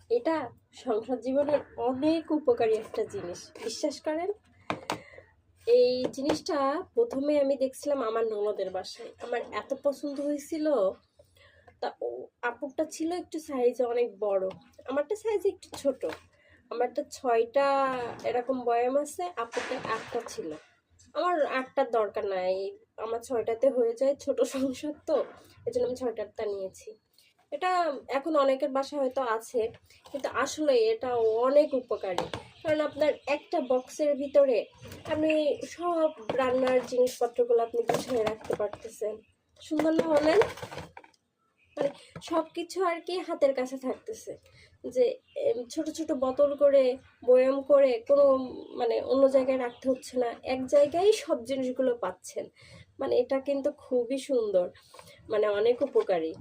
এটা সংসার জীবনের অনেক উপকারী একটা জিনিস, বিশ্বাস করেন। এই জিনিসটা প্রথমে আমি দেখছিলাম আমার ননদের বাসায়, আমার এত পছন্দ হয়েছিল। তা ও আপুরটা ছিল একটু সাইজে অনেক বড়, আমারটা সাইজে একটু ছোট। আমারটা 6টা এরকম বয়াম আছে, আপুরটা 8টা ছিল। আমার 8টার দরকার নাই, আমার 6টাতে হয়ে যায়, ছোট সংসার তো, এজন্য আমি 6টারটা নিয়েছি। এটা এখন অনেকের বাসায় হয়তো আছে, কিন্তু আসলে এটা অনেক উপকারী। কারণ আপনার একটা বক্সের ভিতরে আপনি সব রান্নার জিনিসপত্রগুলো আপনি গুছিয়ে রাখতে পারতেছেন। সুন্দর না বলেন? মানে সবকিছু আর কি হাতের কাছে থাকতেছে। যে ছোট ছোট বোতল করে, বয়াম করে কোনো মানে অন্য জায়গায় রাখতে হচ্ছে না, এক জায়গায় সব জিনিসগুলো পাচ্ছেন। মানে এটা কিন্তু খুবই সুন্দর, মানে অনেক উপকারী।